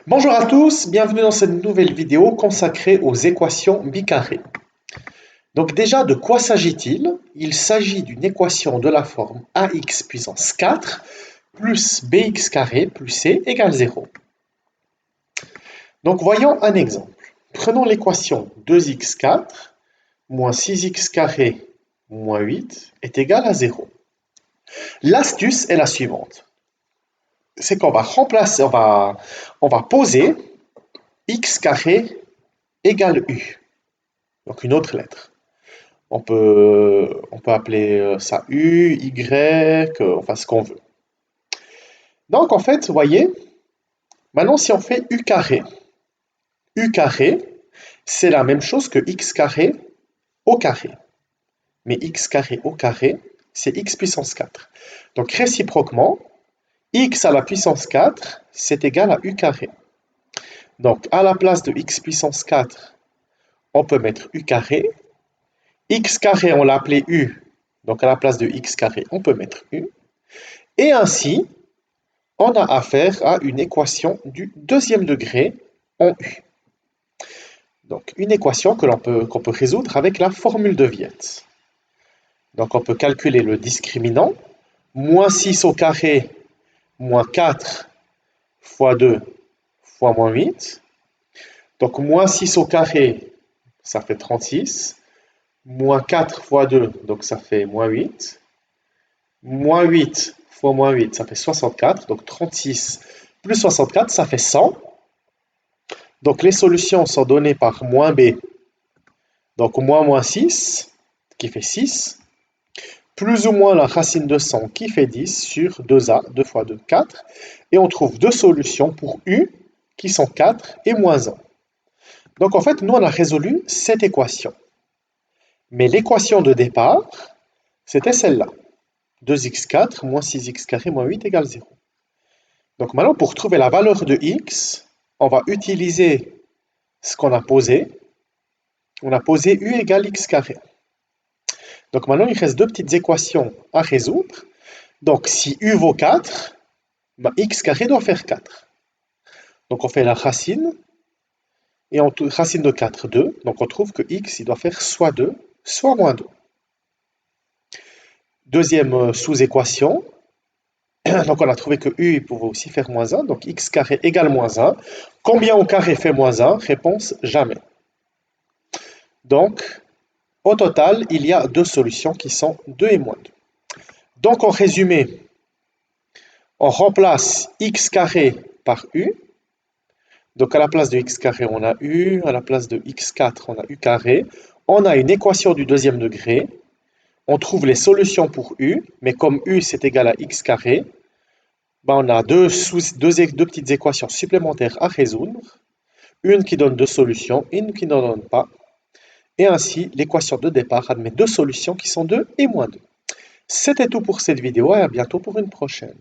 Bonjour à tous, bienvenue dans cette nouvelle vidéo consacrée aux équations bicarrées. Donc déjà, de quoi s'agit-il? Il s'agit d'une équation de la forme ax puissance 4 plus bx carré plus c égale 0. Donc voyons un exemple. Prenons l'équation 2x4 moins 6x carré moins 8 est égal à 0. L'astuce est la suivante. C'est qu'on va remplacer, on va poser x carré égale u. Donc une autre lettre. On peut appeler ça U, Y, enfin ce qu'on veut. Donc en fait, vous voyez, maintenant si on fait U carré, c'est la même chose que X carré au carré. Mais X carré au carré, c'est X puissance 4. Donc réciproquement, X à la puissance 4, c'est égal à U carré. Donc à la place de X puissance 4, on peut mettre U carré. X carré, on l'a appelé U. Donc à la place de X carré, on peut mettre U. Et ainsi, on a affaire à une équation du deuxième degré en U. Donc une équation qu'on peut résoudre avec la formule de Viette. Donc on peut calculer le discriminant. Moins 6 au carré, moins 4 fois 2 fois moins 8. Donc moins 6 au carré, ça fait 36. Moins 4 fois 2, donc ça fait moins 8. Moins 8 fois moins 8, ça fait 64. Donc 36 plus 64, ça fait 100. Donc les solutions sont données par moins b. Donc moins 6, qui fait 6. Plus ou moins la racine de 100, qui fait 10, sur 2a, 2 fois 2, 4. Et on trouve deux solutions pour u, qui sont 4 et moins 1. Donc en fait, nous on a résolu cette équation. Mais l'équation de départ, c'était celle-là. 2x4 moins 6x carré moins 8 égale 0. Donc maintenant, pour trouver la valeur de x, on va utiliser ce qu'on a posé. On a posé u égale x carré. Donc maintenant, il reste deux petites équations à résoudre. Donc si u vaut 4, ben, x carré doit faire 4. Donc on fait la racine, et racine de 4, 2. Donc on trouve que x, il doit faire soit 2, soit moins 2. Deuxième sous-équation, donc on a trouvé que u il pouvait aussi faire moins 1, donc x carré égale moins 1. Combien au carré fait moins 1? Réponse, jamais. Donc, au total, il y a deux solutions qui sont 2 et moins 2. Donc en résumé, on remplace x carré par u. Donc à la place de x carré, on a u, à la place de x4, on a u carré. On a une équation du deuxième degré. On trouve les solutions pour u, mais comme u c'est égal à x carré, ben on a deux petites équations supplémentaires à résoudre. Une qui donne deux solutions, une qui n'en donne pas. Et ainsi, l'équation de départ admet deux solutions qui sont 2 et moins 2. C'était tout pour cette vidéo et à bientôt pour une prochaine.